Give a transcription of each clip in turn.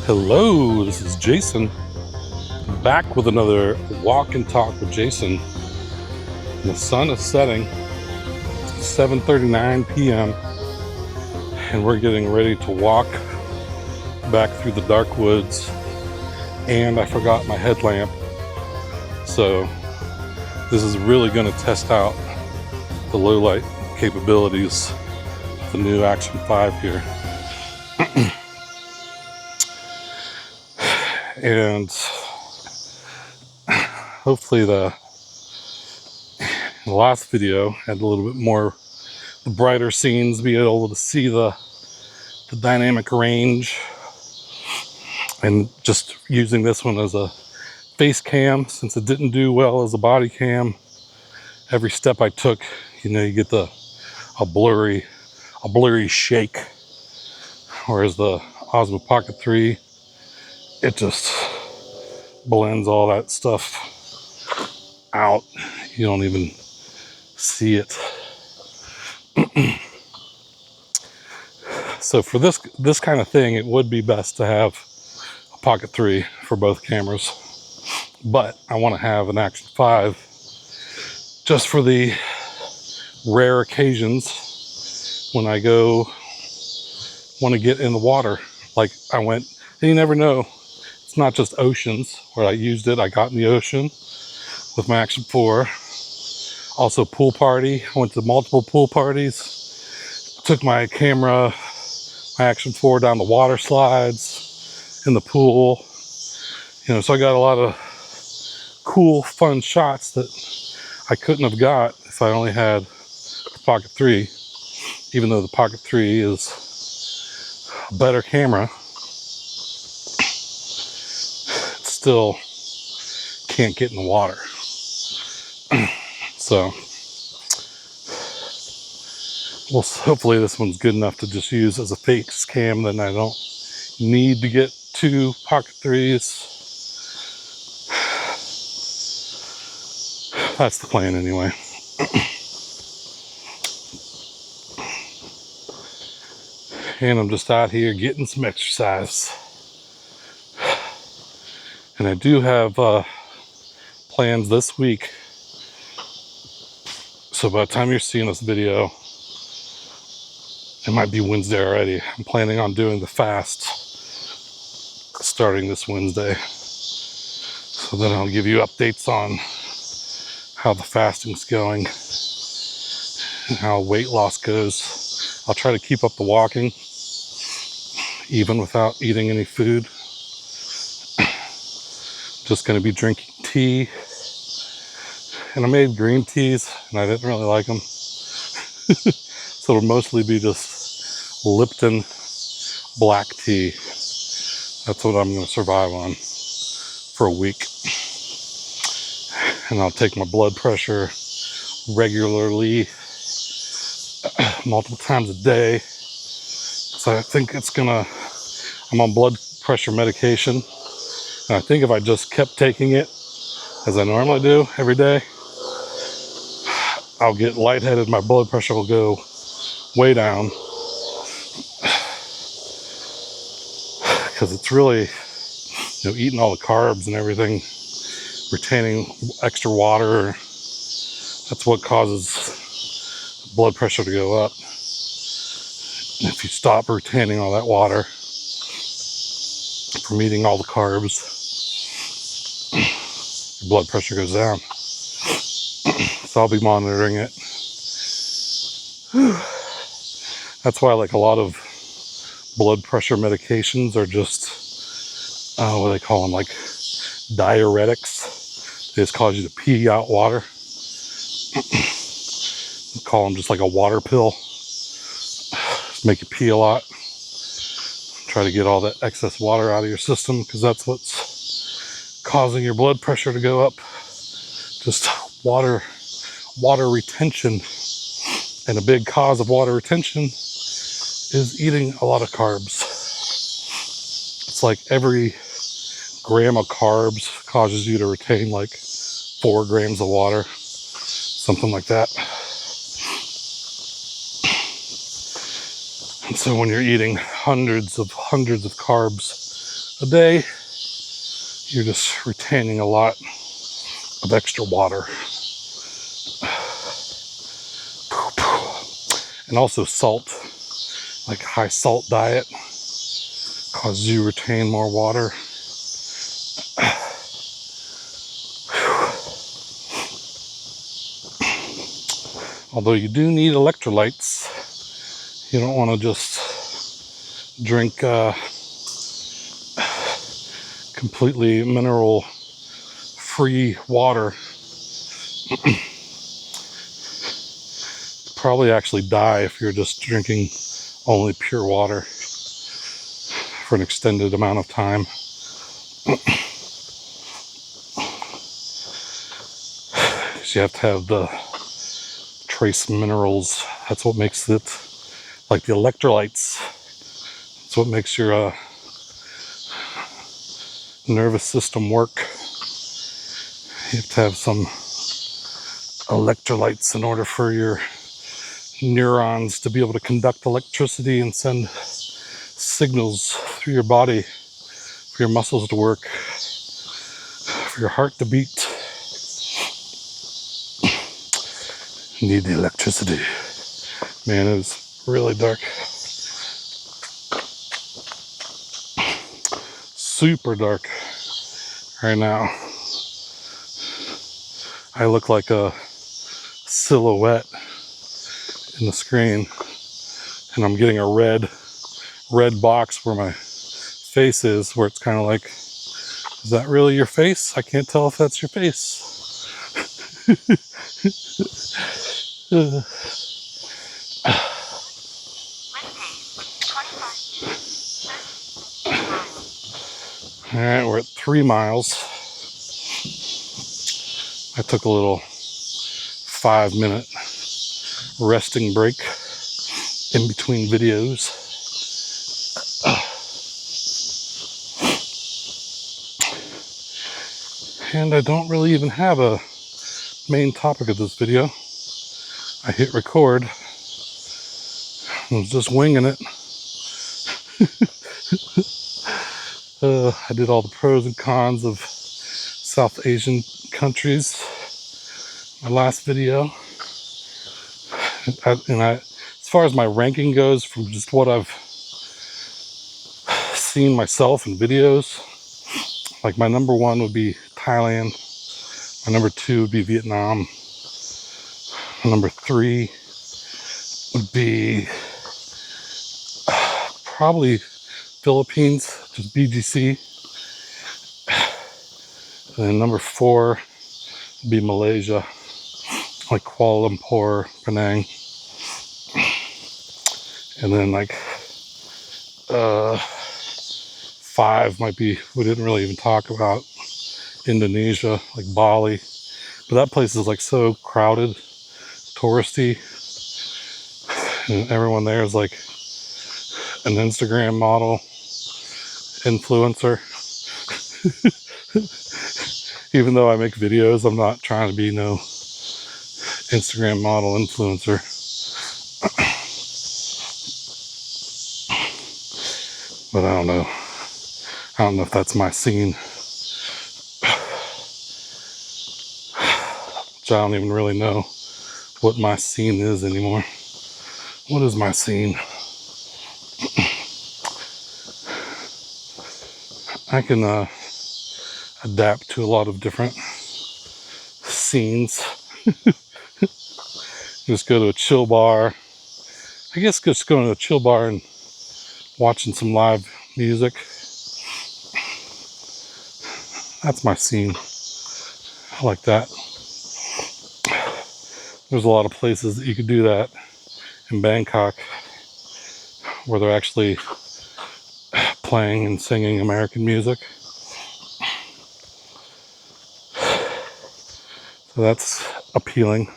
Hello, this is Jason, back with another walk and talk with Jason. The sun is setting, 7:39 p.m., and we're getting ready to walk back through the dark woods, and I forgot my headlamp, so this is really going to test out the low light capabilities of the new Action 5 here. And hopefully the last video had a little bit more the brighter scenes, be able to see the dynamic range, and just using this one as a face cam since it didn't do well as a body cam. Every step I took, you get a blurry shake, whereas the Osmo Pocket 3, it just blends all that stuff out. You don't even see it. So for this kind of thing, it would be best to have a Pocket 3 for both cameras, but I want to have an Action 5 just for the rare occasions when I want to get in the water. Like I went, and you never know, it's not just oceans where I used it. I got in the ocean with my Action 4. Also pool party, I went to multiple pool parties, took my camera, my Action 4 down the water slides, in the pool, so I got a lot of cool, fun shots that I couldn't have got if I only had the Pocket 3, even though the Pocket 3 is a better camera. It still can't get in the water. So, well, hopefully this one's good enough to just use as a face cam, then I don't need to get two Pocket 3s. That's the plan anyway. And I'm just out here getting some exercise. And I do have plans this week. So by the time you're seeing this video, it might be Wednesday already. I'm planning on doing the fast starting this Wednesday. So then I'll give you updates on how the fasting's going and how weight loss goes. I'll try to keep up the walking even without eating any food. Just going to be drinking tea. And I made green teas and I didn't really like them. So it'll mostly be just Lipton black tea. That's what I'm going to survive on for a week. And I'll take my blood pressure regularly, multiple times a day. So I think I'm on blood pressure medication. And I think if I just kept taking it as I normally do every day, I'll get lightheaded. My blood pressure will go way down. Because it's really, eating all the carbs and everything, retaining extra water, that's what causes blood pressure to go up. And if you stop retaining all that water from eating all the carbs, your blood pressure goes down. So I'll be monitoring it. That's why like a lot of blood pressure medications are just, what do they call them, like diuretics. They just cause you to pee out water. Call them just like a water pill. Just make you pee a lot. Try to get all that excess water out of your system, because that's what's causing your blood pressure to go up. Just water retention. And a big cause of water retention is eating a lot of carbs. It's like every gram of carbs causes you to retain like 4 grams of water, something like that. And so when you're eating hundreds of carbs a day, you're just retaining a lot of extra water. And also salt, like a high salt diet causes you to retain more water. Although you do need electrolytes, you don't want to just drink completely mineral free water. Probably actually die if you're just drinking only pure water for an extended amount of time. You have to have the trace minerals. That's what makes it, like the electrolytes, that's what makes your nervous system work. You have to have some electrolytes in order for your neurons to be able to conduct electricity and send signals through your body, for your muscles to work, for your heart to beat. You need the electricity. Man, it was really dark. Super dark right now. I look like a silhouette in the screen, and I'm getting a red box where my face is, where it's kind of like, is that really your face? I can't tell if that's your face. All right, we're at 3 miles. I took a little 5-minute resting break in between videos. And I don't really even have a main topic of this video. I hit record. I was just winging it. I did all the pros and cons of South Asian countries. My last video. As far as my ranking goes, from just what I've seen myself in videos, like my number 1 would be Thailand. My number 2 would be Vietnam. My number 3 would be probably Philippines, just BGC. And then number 4 would be Malaysia, like Kuala Lumpur, Penang. And then like 5 might be, we didn't really even talk about, Indonesia, like Bali. But that place is like so crowded, touristy, and everyone there is like an Instagram model, influencer. Even though I make videos, I'm not trying to be no Instagram model influencer. But I don't know. I don't know if that's my scene. Which I don't even really know what my scene is anymore. What is my scene? I can adapt to a lot of different scenes. Just go to a chill bar. I guess just going to a chill bar and watching some live music. That's my scene. I like that. There's a lot of places that you could do that in Bangkok, where they're actually playing and singing American music. So that's appealing.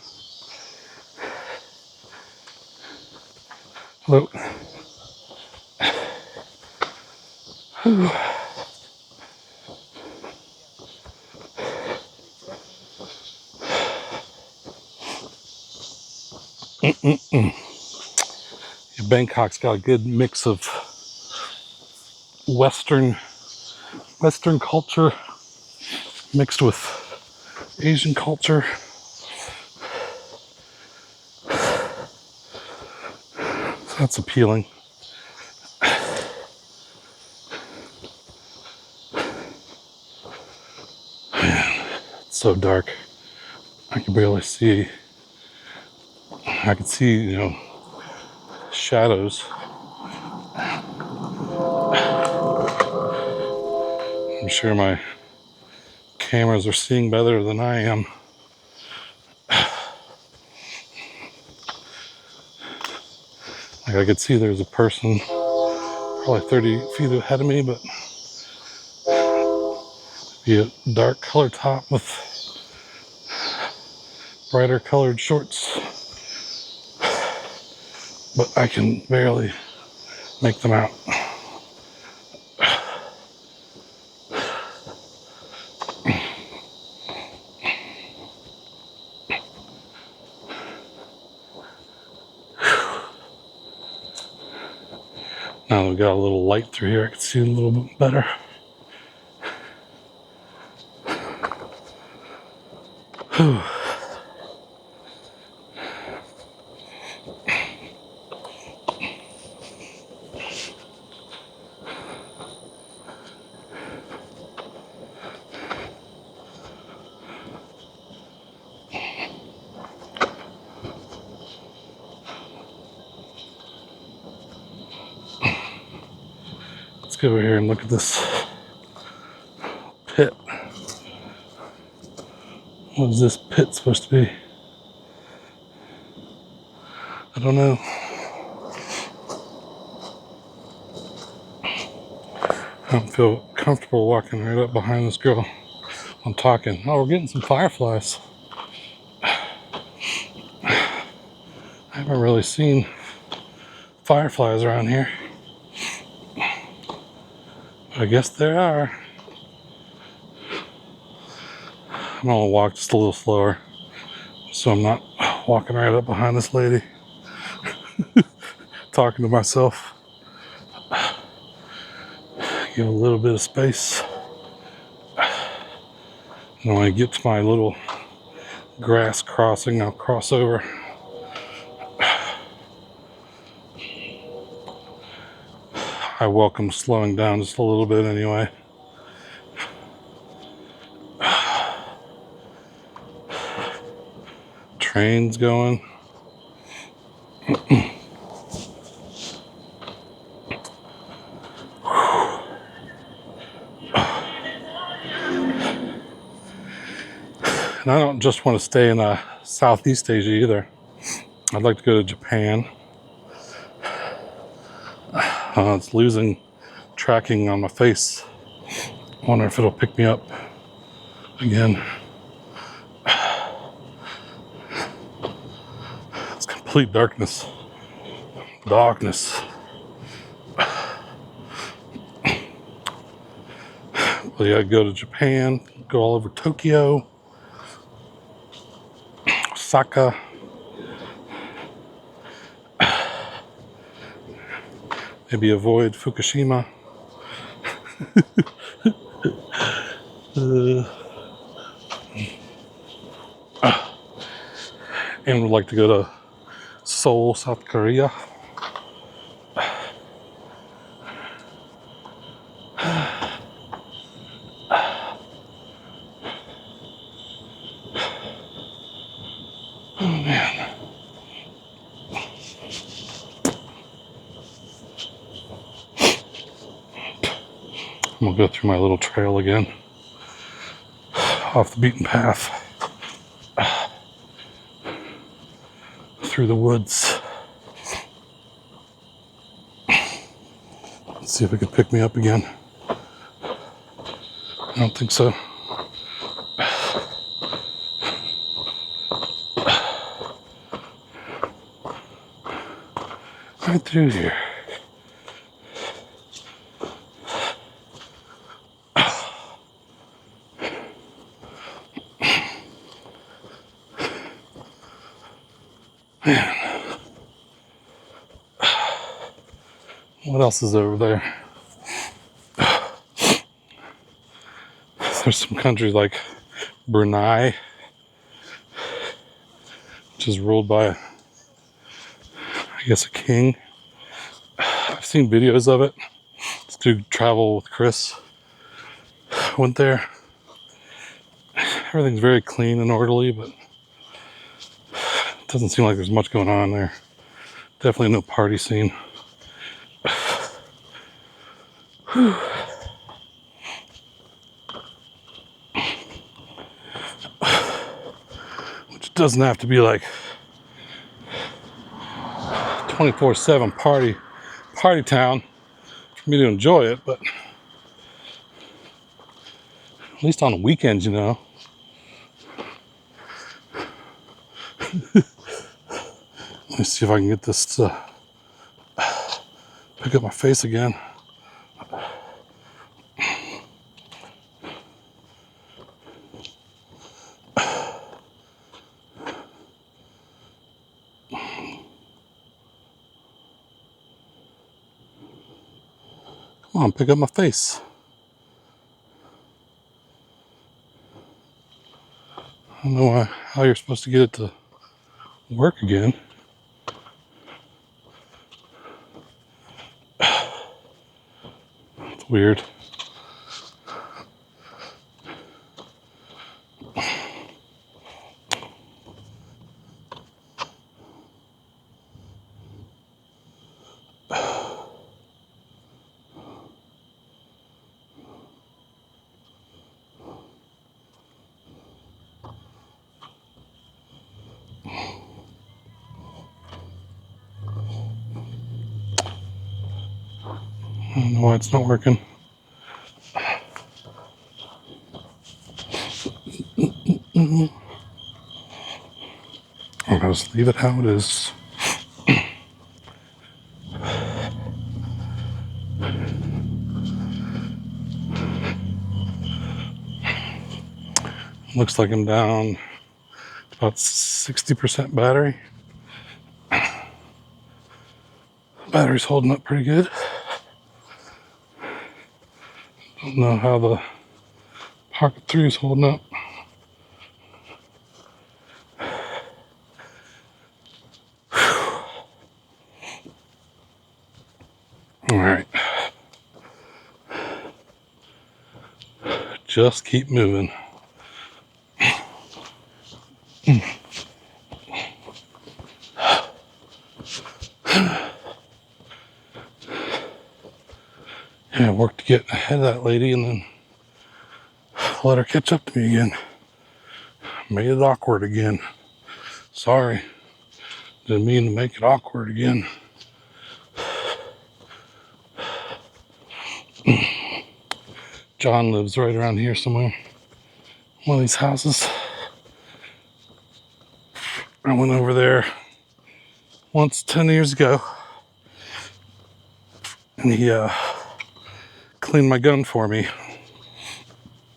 Hello. Bangkok's got a good mix of Western Western culture mixed with Asian culture. So that's appealing. It's so dark. I can barely see. I can see, you know, shadows. I'm sure my cameras are seeing better than I am. Like I could see there's a person probably 30 feet ahead of me, but be a dark color top with brighter colored shorts. But I can barely make them out. Now that we've got a little light through here, I can see a little bit better. Whew. Let's go over here and look at this pit. What is this pit supposed to be? I don't know. I don't feel comfortable walking right up behind this girl. I'm talking. Oh, we're getting some fireflies. I haven't really seen fireflies around here. But I guess there are. I'm gonna walk just a little slower so I'm not walking right up behind this lady talking to myself. Give a little bit of space. And when I get to my little grass crossing, I'll cross over. I welcome slowing down just a little bit anyway. Train's going. And I don't just want to stay in Southeast Asia either. I'd like to go to Japan. It's losing tracking on my face. I wonder if it'll pick me up again. It's complete darkness. Darkness. Well, yeah, go to Japan, go all over Tokyo, Osaka. Maybe avoid Fukushima. And would like to go to Seoul, South Korea. Oh man. I'm gonna go through my little trail again, off the beaten path, through the woods. Let's see if it could pick me up again. I don't think so. Right through here. Man. What else is over there? There's some countries like Brunei, which is ruled by, I guess, a king. I've seen videos of it. Let's do travel with Chris. Went there. Everything's very clean and orderly, but it doesn't seem like there's much going on there. Definitely no party scene. Which doesn't have to be like 24/7 party town for me to enjoy it, but at least on the weekends, you know. Let me see if I can get this to pick up my face again. Come on, pick up my face. I don't know how you're supposed to get it to work again. It's weird. I don't know why it's not working. I'll just leave it how it is. Looks like I'm down about 60% battery. Battery's holding up pretty good. Don't know how the Pocket 3 is holding up. All right. Just keep moving. Yeah, I worked to get ahead of that lady and then let her catch up to me again. Made it awkward again. Sorry. Didn't mean to make it awkward again. John lives right around here somewhere. One of these houses. I went over there once 10 years ago. And he cleaned my gun for me.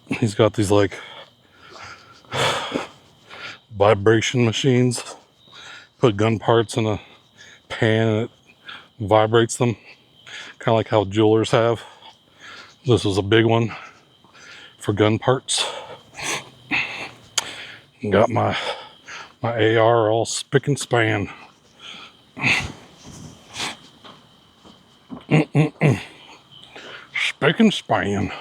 He's got these like vibration machines. Put gun parts in a pan and it vibrates them. Kind of like how jewelers have. This was a big one for gun parts. Got my AR all spick and span. Spick and span.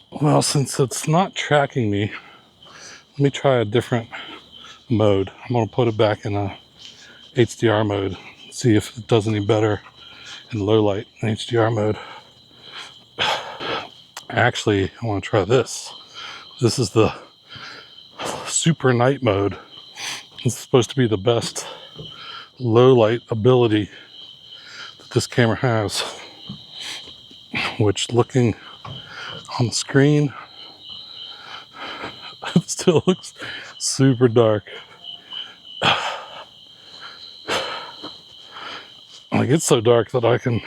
Well, since it's not tracking me, let me try a different mode. I'm going to put it back in a HDR mode. See if it does any better in low light in HDR mode. Actually, I want to try this. This is the super night mode. It's supposed to be the best low light ability that this camera has, which looking on the screen, it still looks super dark. Like, it's so dark that I can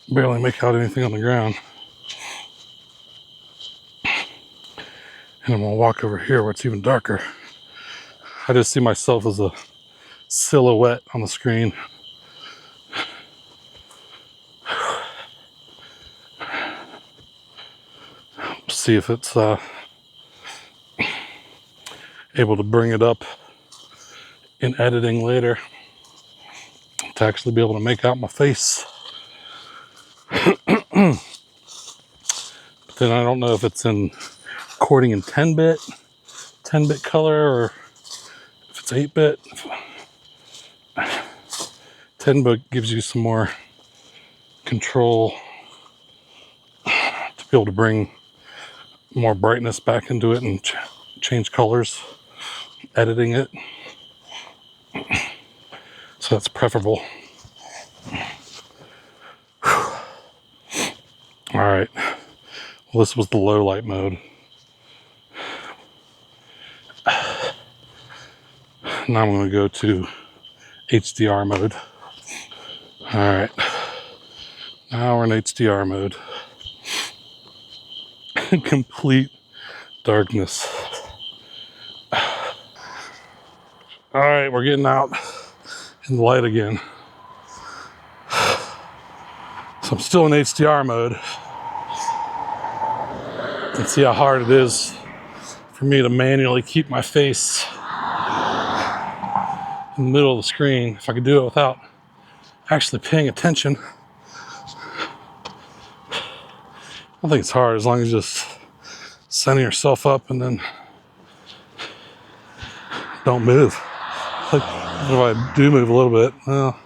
barely make out anything on the ground. And I'm gonna walk over here where it's even darker. I just see myself as a silhouette on the screen. See if it's able to bring it up in editing later to actually be able to make out my face. But then I don't know if it's recording in 10-bit color, or if it's 8-bit. 10-bit gives you some more control to be able to bring more brightness back into it and change colors, editing it. So that's preferable. All right, well, this was the low light mode. Now I'm going to go to HDR mode. All right, now we're in HDR mode. Complete darkness. All right, we're getting out in the light again. So I'm still in HDR mode. You can see how hard it is for me to manually keep my face in the middle of the screen. If I could do it without actually paying attention. I don't think it's hard, as long as you just center yourself up and then don't move. Like, if I do move a little bit, well,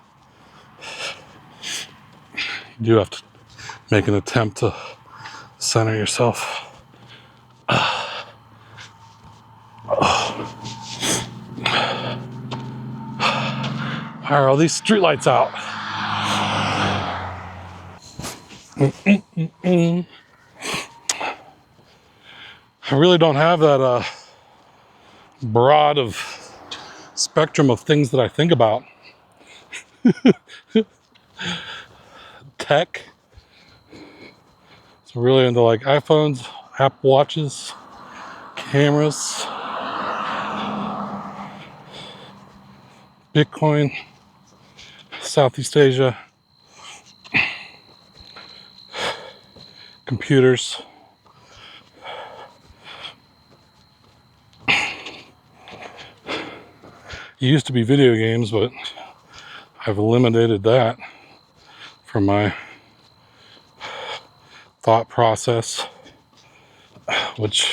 you do have to make an attempt to center yourself. Why are all these streetlights out? I really don't have that broad of spectrum of things that I think about. Tech. So really into like iPhones, Apple Watches, cameras, Bitcoin, Southeast Asia, computers. It used to be video games, but I've eliminated that from my thought process, which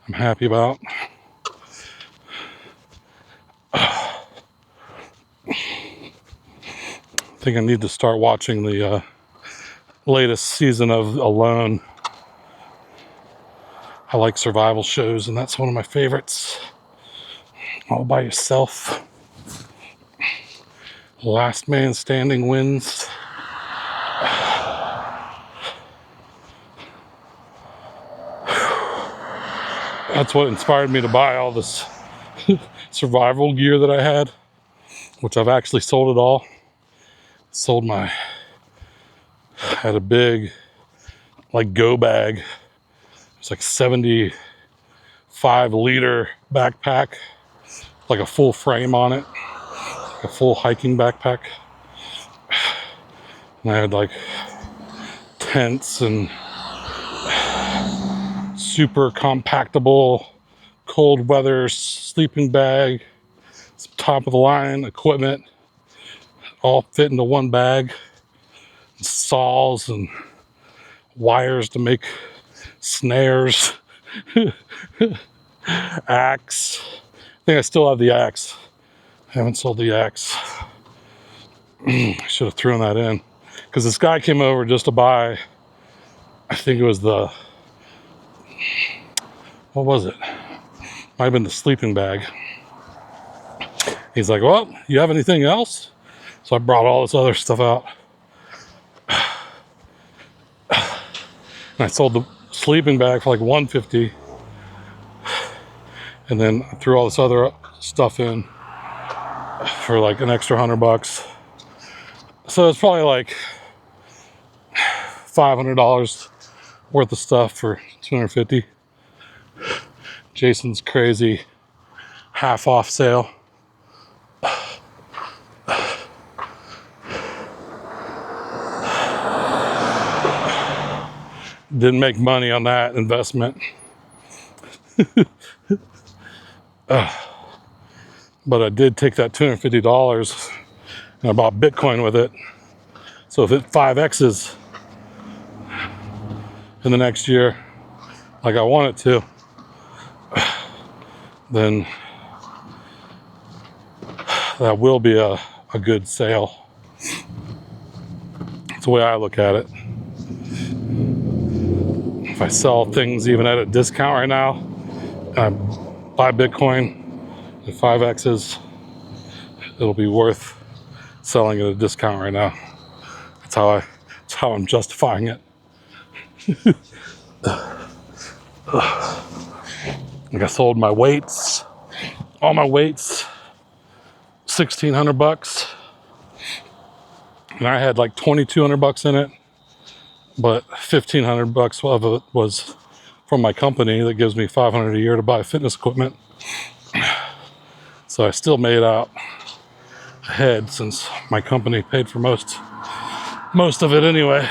I'm happy about. I think I need to start watching the latest season of Alone. I like survival shows, and that's one of my favorites. All by yourself. Last man standing wins. That's what inspired me to buy all this survival gear that I had, which I've actually sold it all. Sold I had a big, like, go bag. It's like 75-liter backpack, like a full frame on it, like a full hiking backpack. And I had like tents and super compactable cold weather sleeping bag, some top of the line equipment, all fit into one bag. Saws and wires to make snares. Axe. I think I still have the axe. I haven't sold the axe. I should have thrown that in, because this guy came over just to buy, I think it was what was it? Might have been the sleeping bag. He's like, well, you have anything else? So I brought all this other stuff out. And I sold the sleeping bag for like $150. And then I threw all this other stuff in for like an extra $100. So it's probably like $500 worth of stuff for $250. Jason's crazy half off sale. Didn't make money on that investment. But I did take that $250 and I bought Bitcoin with it. So if it 5X's in the next year, like I want it to, then that will be a good sale. That's the way I look at it. If I sell things even at a discount right now, and I buy Bitcoin at 5X's, it'll be worth selling at a discount right now. That's how I'm justifying it. Like I sold my weights, all my weights, $1,600, and I had like $2,200 in it, but $1,500 of it was from my company that gives me $500 a year to buy fitness equipment. So I still made out ahead since my company paid for most of it anyway.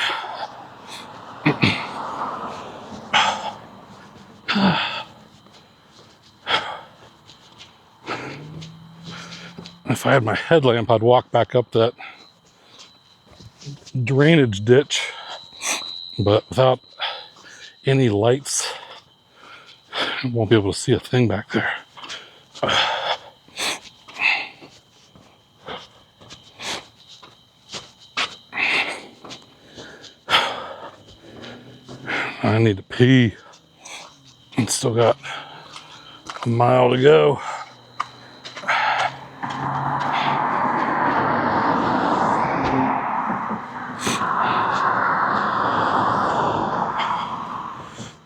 If I had my headlamp, I'd walk back up that drainage ditch, but without any lights, I won't be able to see a thing back there. I need to pee. And still got a mile to go.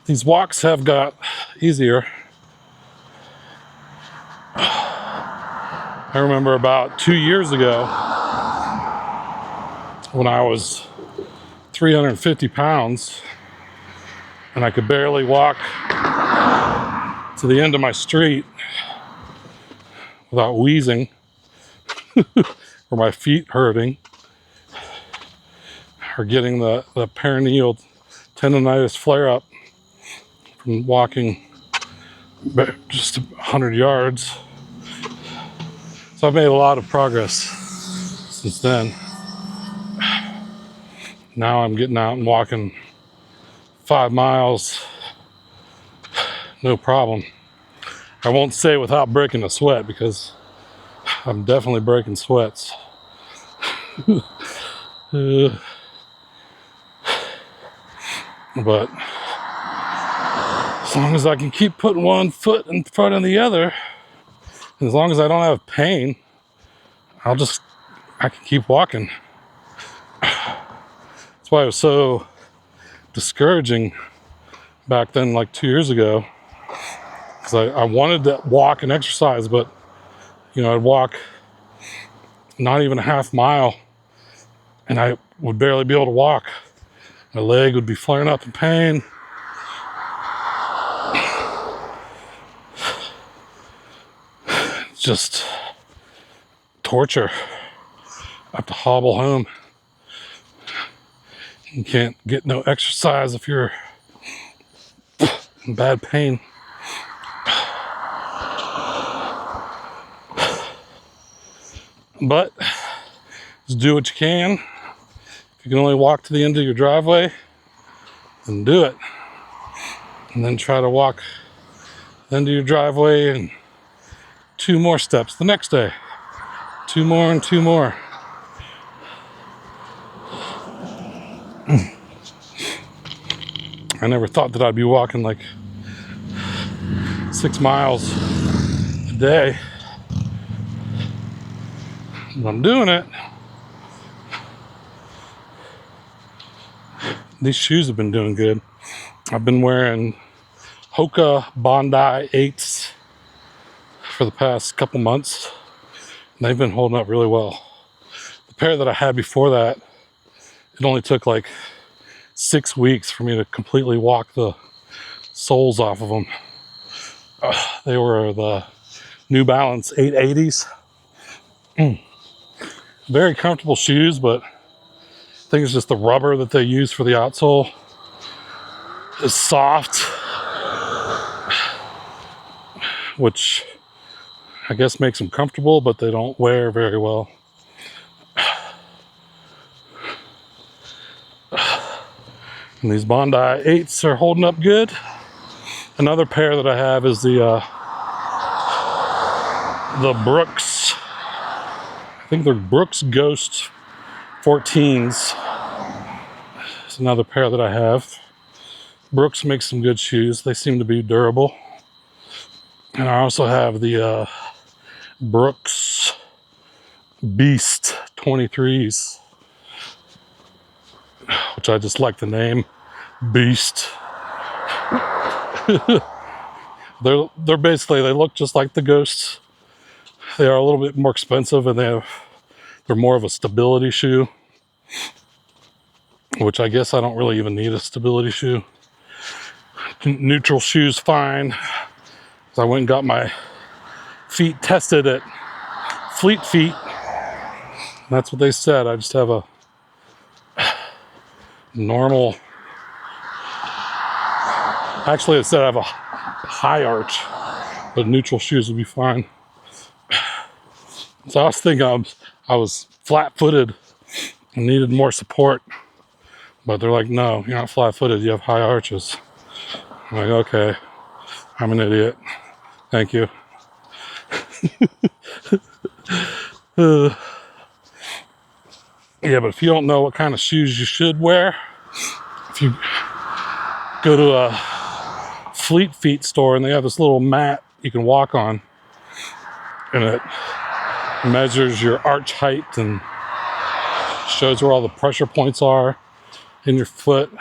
These walks have got easier. I remember about 2 years ago when I was 350 pounds and I could barely walk to the end of my street without wheezing or my feet hurting or getting the peroneal tendonitis flare up from walking just 100 yards. So I've made a lot of progress since then. Now I'm getting out and walking 5 miles, no problem. I won't say without breaking a sweat because I'm definitely breaking sweats. But as long as I can keep putting one foot in front of the other, and as long as I don't have pain, I can keep walking. That's why it was so discouraging back then, like 2 years ago, because I wanted to walk and exercise, but I'd walk not even a half mile and I would barely be able to walk. My leg would be flaring up in pain. It's just torture. I have to hobble home. You can't get no exercise if you're in bad pain. But just do what you can. If you can only walk to the end of your driveway, then do it. And then try to walk the end of your driveway and 2 more steps the next day. 2 more and 2 more. I never thought that I'd be walking like 6 miles a day. But I'm doing it. These shoes have been doing good. I've been wearing Hoka Bondi 8s for the past couple months. And they've been holding up really well. The pair that I had before that, it only took like 6 weeks for me to completely walk the soles off of them. They were the New Balance 880s. Very comfortable shoes, but I think it's just the rubber that they use for the outsole is soft, which I guess makes them comfortable, but they don't wear very well. And these Bondi 8s are holding up good. Another pair that I have is the Brooks. I think they're Brooks Ghost 14s. It's another pair that I have. Brooks makes some good shoes. They seem to be durable. And I also have the Brooks Beast 23s, which I just like the name, Beast. They're basically, they look just like the Ghosts. They are a little bit more expensive, and they're more of a stability shoe, which I guess I don't really even need a stability shoe. Neutral shoes fine. So I went and got my feet tested at Fleet Feet. And that's what they said. I just have a normal. Actually, it said I have a high arch, but neutral shoes would be fine. So I was thinking I was flat-footed and needed more support, but they're like, no, you're not flat-footed. You have high arches. I'm like, okay, I'm an idiot. Thank you. Yeah, but if you don't know what kind of shoes you should wear, if you go to a Fleet Feet store and they have this little mat you can walk on, and it measures your arch height and shows where all the pressure points are in your foot,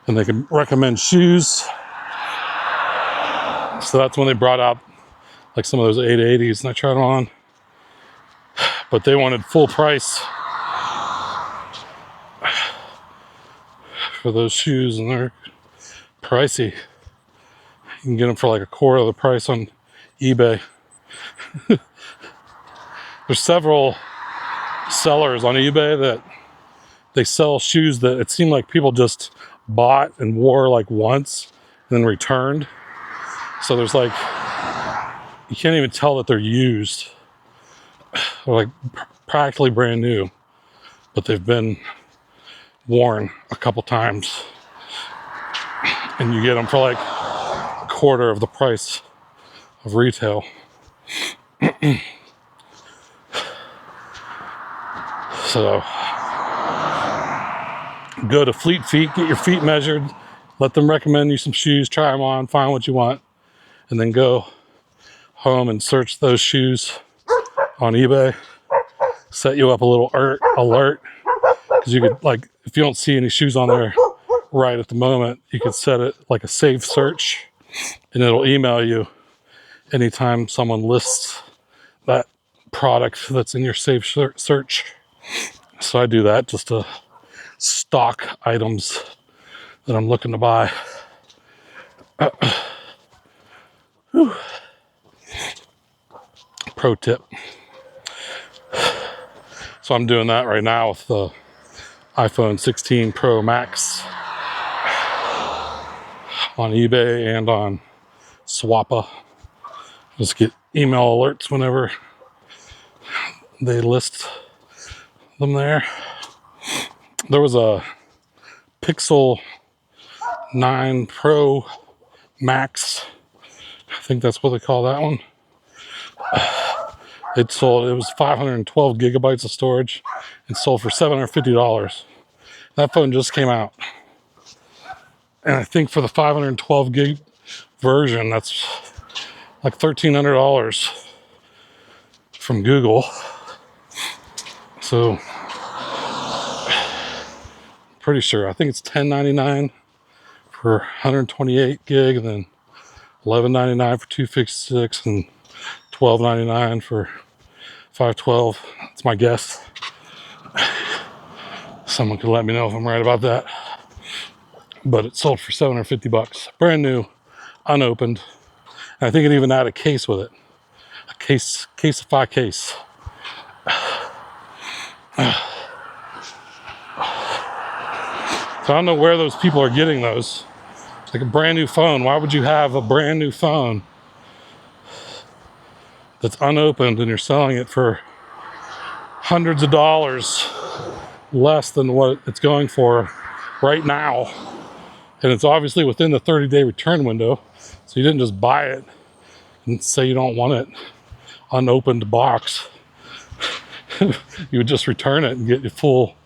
and they can recommend shoes. So that's when they brought out like some of those 880s, and I tried them on, but they wanted full price for those shoes, and they're pricey. You can get them for like a quarter of the price on eBay. There's several sellers on eBay that they sell shoes that it seemed like people just bought and wore like once and then returned. So there's like, you can't even tell that they're used. They're like practically brand new, but they've been worn a couple times. And you get them for like a quarter of the price of retail. So go to Fleet Feet, get your feet measured, let them recommend you some shoes, try them on, find what you want, and then go home and search those shoes on eBay. Set you up a little alert, because you could, like, if you don't see any shoes on there right at the moment, you could set it like a saved search, and it'll email you anytime someone lists that product that's in your saved search. So I do that just to stock items that I'm looking to buy. Pro tip. So I'm doing that right now with the iPhone 16 Pro Max on eBay and on Swappa. Just get email alerts whenever they list them there. There was a Pixel 9 Pro Max. I think that's what they call that one. It was 512 gigabytes of storage and sold for $750. That phone just came out. And I think for the 512 gig version, that's like $1,300 from Google. So pretty sure, I think it's $10.99 for 128 gig, and then $11.99 for 256, and $12.99 for 512. That's my guess. Someone could let me know if I'm right about that. But it sold for $750, brand new, unopened. And I think it even had a case with it, a Caseify case. So I don't know where those people are getting those. Like a brand new phone. Why would you have a brand new phone that's unopened and you're selling it for hundreds of dollars less than what it's going for right now? And it's obviously within the 30-day return window. So you didn't just buy it and say you don't want it unopened box. You would just return it and get your full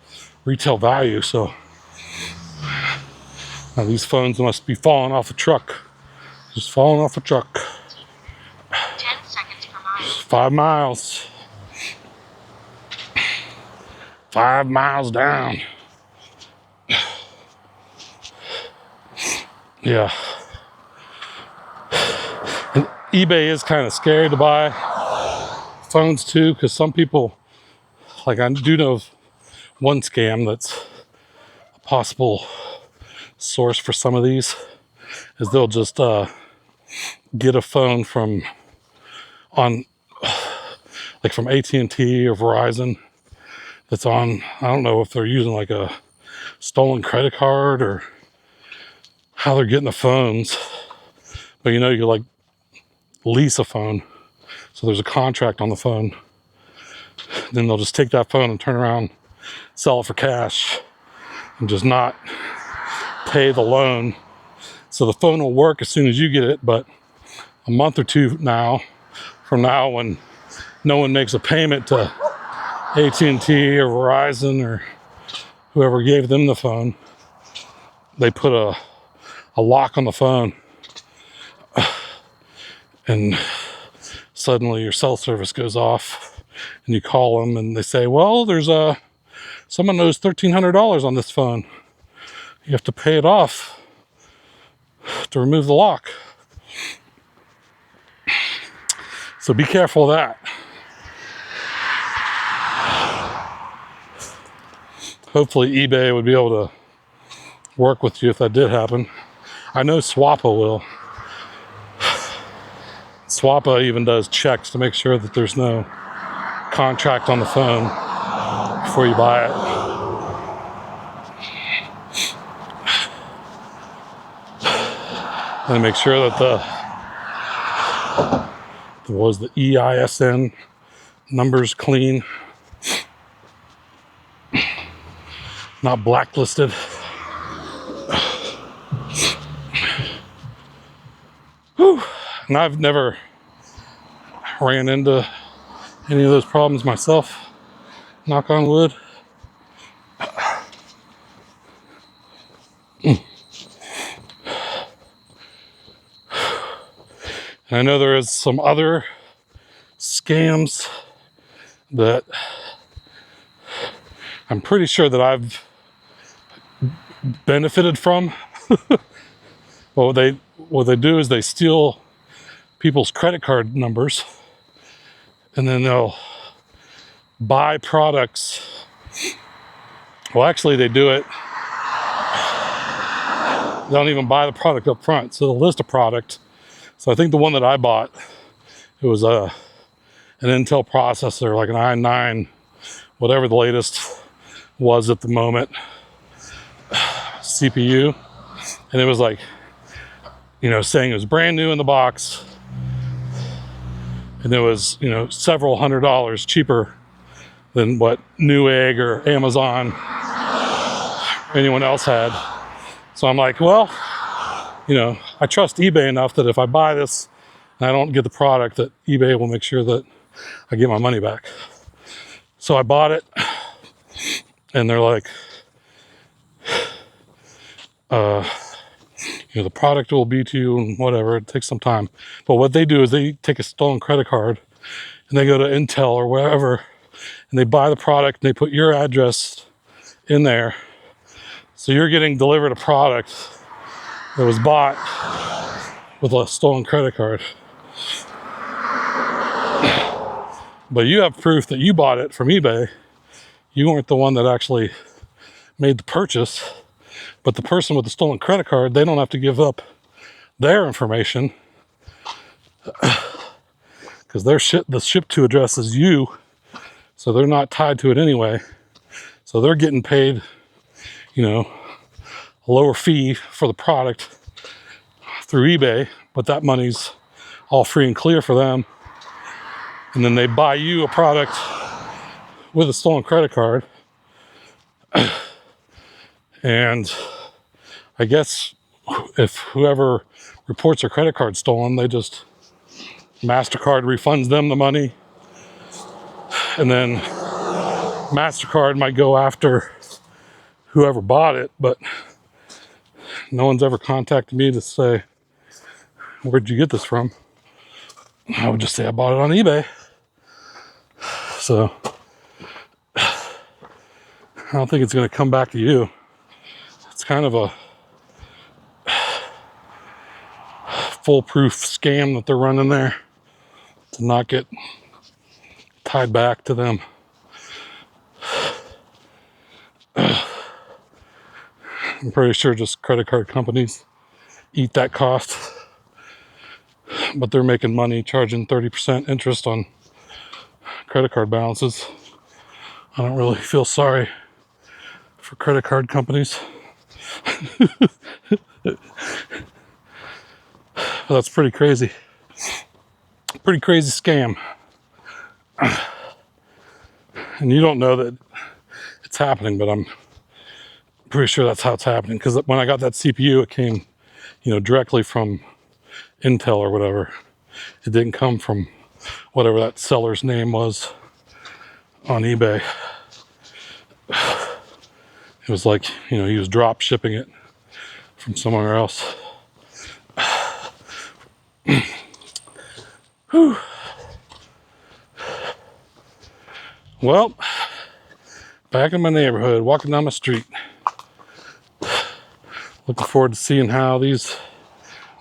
retail value. So now these phones must be falling off a truck. Just falling off a truck. 10 seconds per mile. 5 miles. 5 miles down. Yeah. And eBay is kind of scary to buy phones too, because some people, like I do know of one scam that's a possible source for some of these, is they'll just get a phone from AT&T or Verizon that's on, I don't know if they're using like a stolen credit card or how they're getting the phones, but you know, you like lease a phone, so there's a contract on the phone. Then they'll just take that phone and turn around, sell it for cash, and just not pay the loan. So the phone will work as soon as you get it, but a month or two from now, when no one makes a payment to AT&T or Verizon or whoever gave them the phone, they put a lock on the phone, and suddenly your cell service goes off, and you call them and they say, well, there's someone owes $1,300 on this phone. You have to pay it off to remove the lock. So be careful of that. Hopefully eBay would be able to work with you if that did happen. I know Swappa will. Swappa even does checks to make sure that there's no contract on the phone before you buy it. And make sure that the EISN numbers clean, not blacklisted. Whew. And I've never ran into any of those problems myself, knock on wood. And I know there is some other scams that I'm pretty sure that I've benefited from. What they do is they steal people's credit card numbers, and then they'll buy products. Well, actually, they do it. They don't even buy the product up front. So they'll list a product. So I think the one that I bought, it was an Intel processor, like an i9, whatever the latest was at the moment, CPU. And it was like, you know, saying it was brand new in the box. And it was, you know, several $100s cheaper than what Newegg or Amazon or anyone else had. So I'm like, well, you know, I trust eBay enough that if I buy this and I don't get the product, that eBay will make sure that I get my money back. So I bought it, and they're like, you know, the product will be to you and whatever, it takes some time. But what they do is they take a stolen credit card and they go to Intel or wherever, and they buy the product and they put your address in there. So you're getting delivered a product that was bought with a stolen credit card. But you have proof that you bought it from eBay. You weren't the one that actually made the purchase. But the person with the stolen credit card, they don't have to give up their information, because the ship to address is you. So they're not tied to it anyway. So they're getting paid, you know, a lower fee for the product through eBay, but that money's all free and clear for them. And then they buy you a product with a stolen credit card. And I guess if whoever reports their credit card stolen, they just MasterCard refunds them the money. And then MasterCard might go after whoever bought it, but no one's ever contacted me to say, where'd you get this from? I would just say I bought it on eBay. So I don't think it's going to come back to you. It's kind of a foolproof scam that they're running there to not get tied back to them. I'm pretty sure just credit card companies eat that cost, but they're making money charging 30% interest on credit card balances. I don't really feel sorry for credit card companies. But that's pretty crazy. Pretty crazy scam. And you don't know that it's happening, but I'm pretty sure that's how it's happening. Because when I got that CPU, it came, directly from Intel or whatever. It didn't come from whatever that seller's name was on eBay. It was like, he was drop shipping it from somewhere else. Whew. Well, back in my neighborhood, walking down my street. Looking forward to seeing how these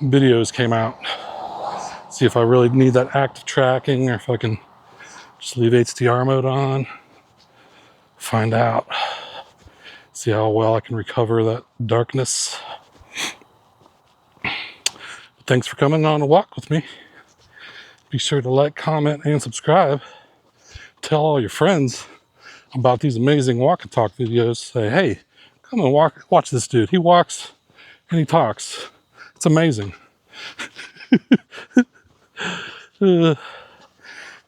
videos came out. See if I really need that active tracking or if I can just leave HDR mode on. Find out. See how well I can recover that darkness. Thanks for coming on a walk with me. Be sure to like, comment, and subscribe. Tell all your friends about these amazing walk and talk videos. Say, hey, come and watch this dude. He walks and he talks. It's amazing. And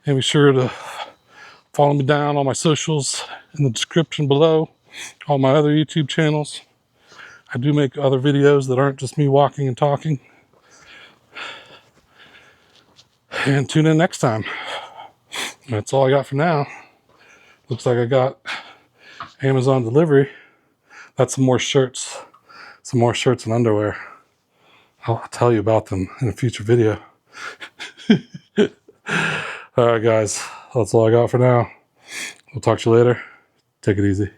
be sure to follow me down on my socials in the description below. All my other YouTube channels. I do make other videos that aren't just me walking and talking. And tune in next time. That's all I got for now. Looks like I got Amazon delivery. That's some more shirts. Some more shirts and underwear. I'll tell you about them in a future video. Alright guys, that's all I got for now. We'll talk to you later. Take it easy.